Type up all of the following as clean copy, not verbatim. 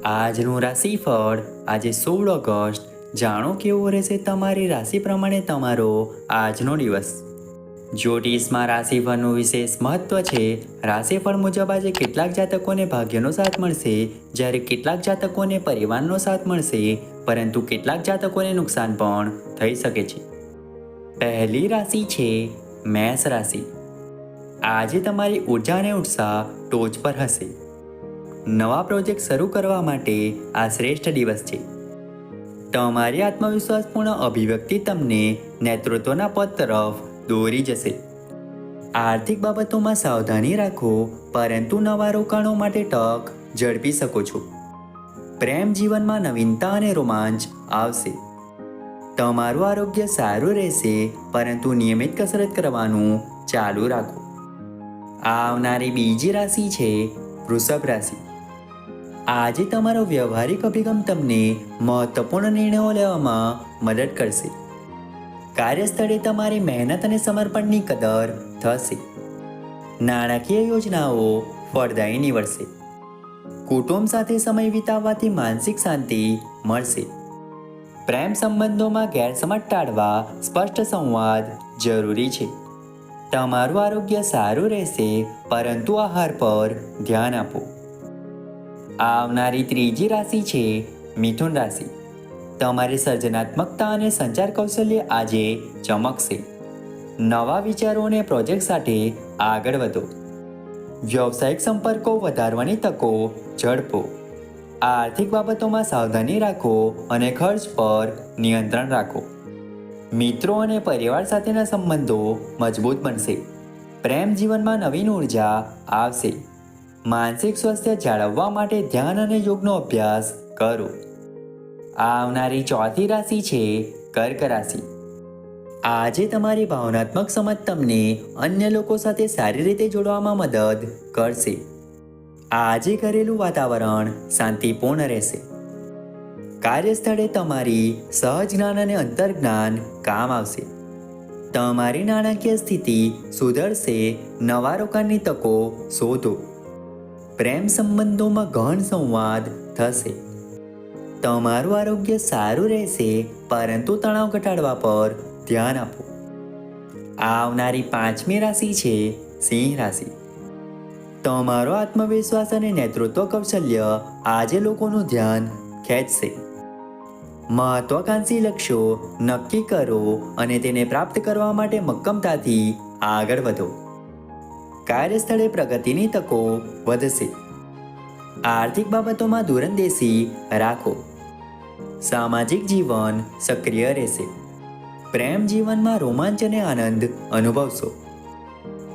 આજનું રાશિફળ આજે 16 ઓગસ્ટ. જાણો કેવો રહેશે તમારી રાશિ પ્રમાણે તમારો આજનો દિવસ. જ્યોતિષમાં રાશિફળનું વિશેષ મહત્વ છે. રાશિફળ મુજબ આજે કેટલાક જાતકોને ભાગ્યનો સાથ મળશે, જ્યારે કેટલાક જાતકોને પરિવારનો સાથ મળશે, પરંતુ કેટલાક જાતકોને નુકસાન પણ થઈ શકે છે. પહેલી રાશિ છે મેષ રાશિ. આજે તમારી ઉર્જા અને ઉત્સાહ ટોચ પર હશે. નવા પ્રોજેક્ટ શરૂ કરવા માટે આ શ્રેષ્ઠ દિવસ છે. તમારી આત્મવિશ્વાસપૂર્ણ અભિવ્યક્તિ તમને નેતૃત્વના પદ તરફ દોરી જશે. આર્થિક બાબતોમાં સાવધાની રાખો, પરંતુ નવા રોકાણો માટે તક ઝડપી શકો છો. પ્રેમ જીવનમાં નવીનતા અને રોમાંચ આવશે. તમારું આરોગ્ય સારું રહેશે, પરંતુ નિયમિત કસરત કરવાનું ચાલુ રાખો. આવનારી બીજી રાશિ છે વૃષભ રાશિ. આજે તમારો વ્યવહારિક અભિગમ તમને મહત્વપૂર્ણ નિર્ણયો લેવામાં મદદ કરશે. કાર્યસ્થળે તમારી મહેનત અને સમર્પણની કદર થશે. નાણાકીય યોજનાઓ ફળદાયી નીવડશે. કુટુંબ સાથે સમય વિતાવવાથી માનસિક શાંતિ મળશે. પ્રેમ સંબંધોમાં ગેરસમજ ટાળવા સ્પષ્ટ સંવાદ જરૂરી છે. તમારું આરોગ્ય સારું રહેશે, પરંતુ આહાર પર ધ્યાન આપો. આવનારી ત્રીજી રાશિ છે મિથુન રાશિ. તમારી સર્જનાત્મકતા અને સંચાર કૌશલ્ય આજે ચમકશે. નવા વિચારો અને પ્રોજેક્ટ સાથે આગળ વધો. વ્યવસાયિક સંપર્કો વધારવાની તકો ઝડપો. આર્થિક બાબતોમાં સાવધાની રાખો અને ખર્ચ પર નિયંત્રણ રાખો. મિત્રો અને પરિવાર સાથેના સંબંધો મજબૂત બનશે. પ્રેમ જીવનમાં નવીન ઉર્જા આવશે. માનસિક સ્વાસ્થ્ય જાળવવા માટે ધ્યાન અને યોગનો અભ્યાસ કરો. આવનારી ચોથી રાશિ છે કર્ક રાશિ. આજે તમારી ભાવનાત્મક સમજ તમને અન્ય લોકો સાથે સારી રીતે જોડવામાં મદદ કરશે. આજે ઘરેલું વાતાવરણ શાંતિપૂર્ણ રહેશે. કાર્યસ્થળે તમારી સહજ જ્ઞાન અને અંતર્જ્ઞાન કામ આવશે. તમારી નાણાકીય સ્થિતિ સુધરશે. નવા રોકાણની તકો શોધો. પ્રેમ સંબંધોમાં ગહન સંવાદ થશે. તમારું આરોગ્ય સારું રહેશે, પરંતુ તણાવ ઘટાડવા પર ધ્યાન આપો. આવનારી પાંચમી રાશિ છે સિંહ રાશિ. તમારો આત્મવિશ્વાસ અને નેતૃત્વ કૌશલ્ય આજે લોકોનું ધ્યાન ખેંચશે. મહત્વાકાંક્ષી લક્ષ્યો નક્કી કરો અને તેને પ્રાપ્ત કરવા માટે મક્કમતાથી આગળ વધો. કાર્યસ્થળે પ્રગતિની તકો વધશે. આર્થિક બાબતોમાં દૂરંદેશી રાખો. સામાજિક જીવન સક્રિય રહેશે. પ્રેમ જીવનમાં રોમાંચ અને આનંદ અનુભવશો.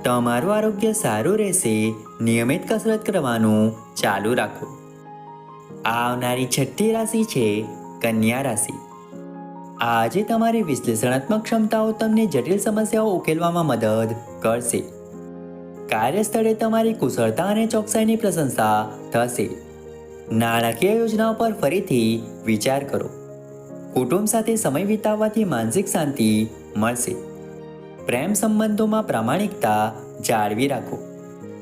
તમારું આરોગ્ય સારું રહેશે. નિયમિત કસરત કરવાનું ચાલુ રાખો. આવનારી છઠ્ઠી રાશિ છે કન્યા રાશિ. આજે તમારી વિશ્લેષણાત્મક ક્ષમતાઓ તમને જટિલ સમસ્યાઓ ઉકેલવામાં મદદ કરશે. કાર્યસ્થળે તમારી કુશળતા અને ચોકસાઈની પ્રશંસા થશે. નાણાકીય યોજનાઓ પર ફરીથી વિચાર કરો. કુટુંબ સાથે સમય વિતાવવાથી માનસિક શાંતિ મળશે. પ્રેમ સંબંધોમાં પ્રામાણિકતા જાળવી રાખો.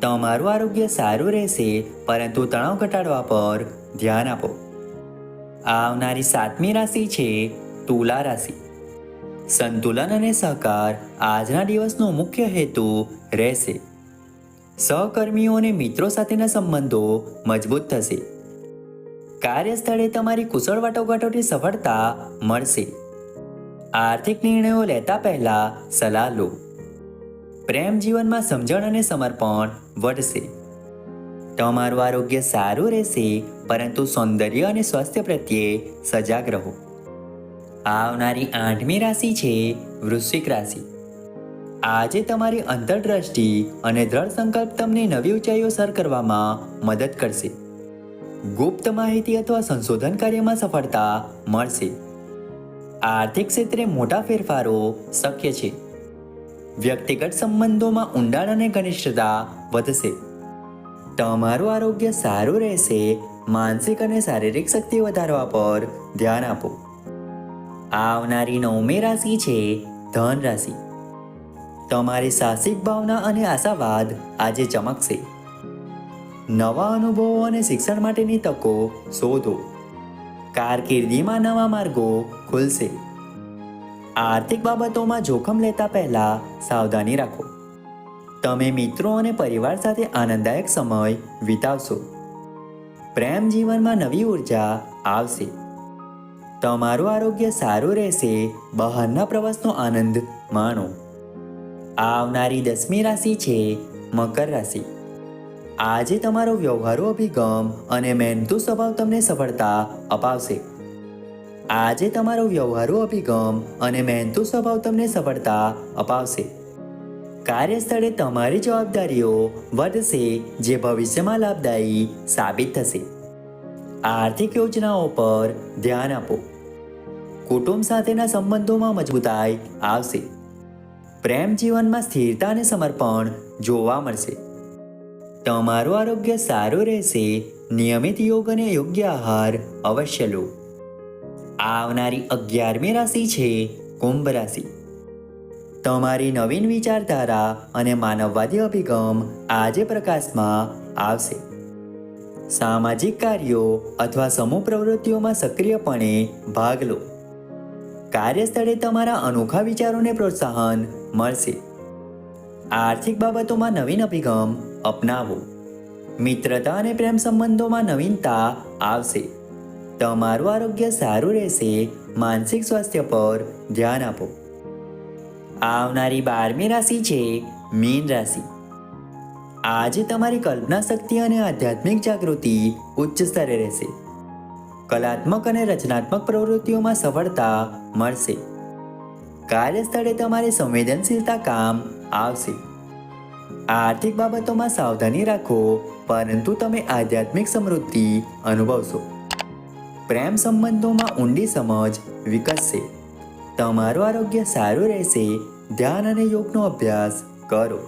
તમારું આરોગ્ય સારું રહેશે, પરંતુ તણાવ ઘટાડવા પર ધ્યાન આપો. આવનારી સાતમી રાશિ છે તુલા રાશિ. સંતુલન અને સહકાર આજના દિવસનો મુખ્ય હેતુ રહેશે. સહકર્મીઓ અને મિત્રો સાથેના સંબંધો મજબૂત થશે. કાર્યસ્થળે તમારી કુશળ વાટાઘાટોથી સફળતા મળશે. આર્થિક નિર્ણયો લેતા પહેલા સલાહ લો. પ્રેમ જીવનમાં સમજણ અને સમર્પણ વધશે. તમારું આરોગ્ય સારું રહેશે, પરંતુ સૌંદર્ય અને સ્વાસ્થ્ય પ્રત્યે સજાગ રહો. આવનારી આઠમી રાશિ છે વૃશ્ચિક રાશિ. આજે તમારી અંતરદ્રષ્ટિ અને દ્રઢ સંકલ્પ તમને નવી ઊંચાઈઓ સર કરવામાં મદદ કરશે. ગુપ્ત માહિતી અથવા સંશોધન કાર્યમાં સફળતા મળશે. આર્થિક ક્ષેત્રે મોટા ફેરફારો શક્ય છે. વ્યક્તિગત સંબંધોમાં ઊંડાણ અને ઘનિષ્ઠતા વધશે. તમારું આરોગ્ય સારું રહેશે. માનસિક અને શારીરિક શક્તિ વધારવા પર ધ્યાન આપો. આવનારી નવમી રાશિ છે ધન રાશિ. તમારી સાહસિક ભાવના અને આશાવાદ આજે ચમકશે. નવા અનુભવો અને શિક્ષણ માટેની તકો શોધો. કારકિર્દીમાં નવા માર્ગો ખુલશે. આર્થિક બાબતોમાં જોખમ લેતા પહેલા સાવધાની રાખો. તમે મિત્રો અને પરિવાર સાથે આનંદદાયક સમય વિતાવશો. પ્રેમ જીવનમાં નવી ઉર્જા આવશે. તમારું આરોગ્ય સારું રહેશે. બહારના પ્રવાસનો આનંદ માણો. આવનારી 10મી રાશિ છે મકર રાશિ. આજે તમારો વ્યવહારુ અભિગમ અને મહેનતુ સ્વભાવ તમને સફળતા અપાવશે. આજે તમારો વ્યવહારુ અભિગમ અને મહેનતુ સ્વભાવ તમને સફળતા અપાવશે. કાર્યસ્થળે તમારી જવાબદારીઓ વધશે, જે ભવિષ્યમાં લાભદાયી સાબિત થશે. આર્થિક યોજનાઓ પર ધ્યાન આપો. કુટુંબ સાથેના સંબંધોમાં મજબૂતાઈ આવશે. પ્રેમ જીવનમાં સ્થિરતા અને સમર્પણ જોવા મળશે. તમારું આરોગ્ય સારું રહેશે. નિયમિત યોગ અને યોગ્ય આહાર અવશ્ય લો. આવનારી 11મી રાશિ છે કુંભ રાશિ. તમારી નવીન વિચારધારા અને માનવવાદી અભિગમ આજે પ્રકાશમાં આવશે. સામાજિક કાર્યો અથવા સમૂહ પ્રવૃત્તિઓમાં સક્રિયપણે ભાગ લો. કાર્યસ્થળે તમારા અનોખા વિચારોને પ્રોત્સાહન મળશે. આર્થિક બાબતોમાં નવીન અભિગમ અપનાવો. મિત્રતા અને પ્રેમ સંબંધોમાં નવીનતા આવશે. તમારું આરોગ્ય સારું રહેશે. માનસિક સ્વાસ્થ્ય પર ધ્યાન આપો. આવનારી 12મી રાશિ છે મીન રાશિ. આજે તમારી કલ્પના શક્તિ અને આધ્યાત્મિક જાગૃતિ ઉચ્ચ સ્તરે રહેશે. કલાત્મક અને રચનાત્મક પ્રવૃત્તિઓમાં સફળતા મળશે. કાર્યસ્થળે તમારી સંવેદનશીલતા કામ આવશે. આર્થિક બાબતોમાં સાવધાની રાખો, પરંતુ તમે આધ્યાત્મિક સમૃદ્ધિ અનુભવશો. પ્રેમ સંબંધોમાં ઊંડી સમજ વિકસશે. તમારું આરોગ્ય સારું રહેશે. ધ્યાન અને યોગનો અભ્યાસ કરો.